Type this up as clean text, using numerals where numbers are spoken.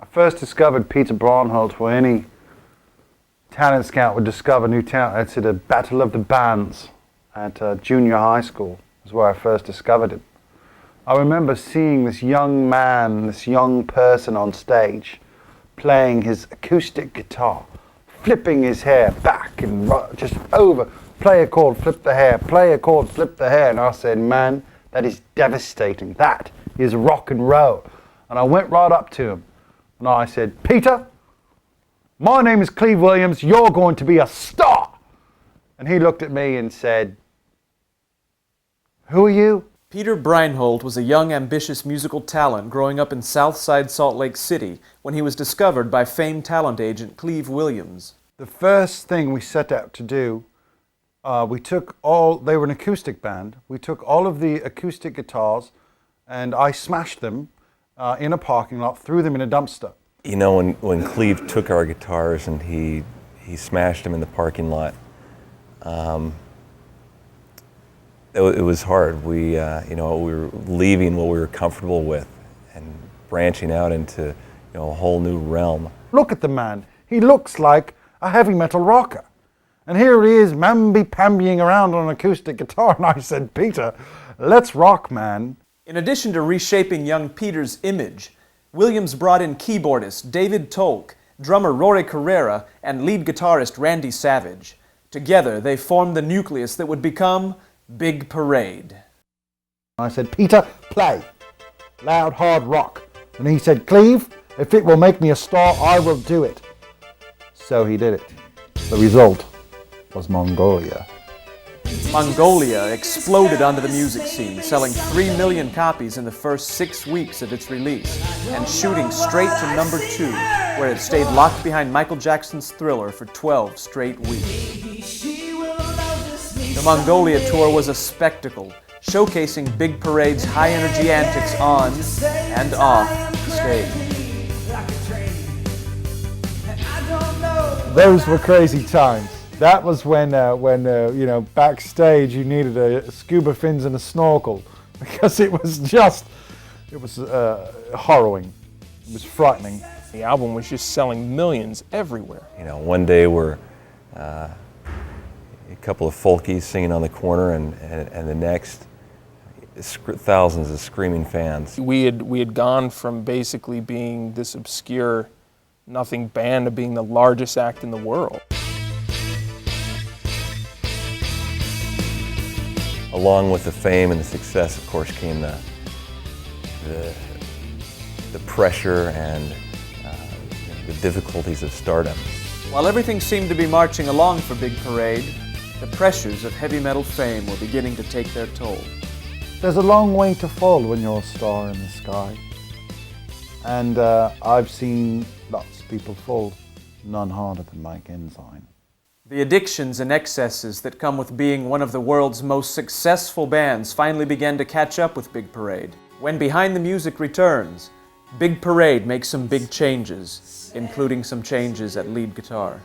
I first discovered Peter Breinholt, where any talent scout would discover new talent. It's at a Battle of the Bands at junior high school. Is where I first discovered him. I remember seeing this young man, this young person on stage, playing his acoustic guitar, flipping his hair back and just over. Play a chord, flip the hair, play a chord, flip the hair. And I said, man, that is devastating. That is rock and roll. And I went right up to him and I said, Peter, my name is Cleve Williams. You're going to be a star. And he looked at me and said, who are you? Peter Breinholt was a young, ambitious musical talent growing up in Southside Salt Lake City when he was discovered by famed talent agent Cleve Williams. The first thing we set out to do, they were an acoustic band. We took all of the acoustic guitars and I smashed them in a parking lot, threw them in a dumpster. You know, when Cleve took our guitars and he smashed them in the parking lot, it was hard. We were leaving what we were comfortable with and branching out into a whole new realm. Look at the man. He looks like a heavy metal rocker. And here he is, mamby-pambying around on an acoustic guitar. And I said, Peter, let's rock, man. In addition to reshaping young Peter's image, Williams brought in keyboardist David Tolk, drummer Rory Carrera, and lead guitarist Randy Savage. Together, they formed the nucleus that would become Big Parade. I said, Peter, play. Loud, hard rock. And he said, Cleve, if it will make me a star, I will do it. So he did it. The result was Mongolia. Mongolia exploded onto the music scene, selling 3 million copies in the first 6 weeks of its release, and shooting straight to #2, where it stayed locked behind Michael Jackson's Thriller for 12 straight weeks. The Mongolia tour was a spectacle, showcasing Big Parade's high-energy antics on and off stage. Those were crazy times. That was when backstage you needed a scuba fins and a snorkel, because it was harrowing. It was frightening. The album was just selling millions everywhere. One day we're a couple of folkies singing on the corner, and the next, thousands of screaming fans. We had gone from basically being this obscure, nothing band to being the largest act in the world. Along with the fame and the success, of course, came the pressure and the difficulties of stardom. While everything seemed to be marching along for Big Parade, the pressures of heavy metal fame were beginning to take their toll. There's a long way to fall when you're a star in the sky. And I've seen lots of people fall, none harder than Mike Ensign. The addictions and excesses that come with being one of the world's most successful bands finally began to catch up with Big Parade. When Behind the Music returns, Big Parade makes some big changes, including some changes at lead guitar.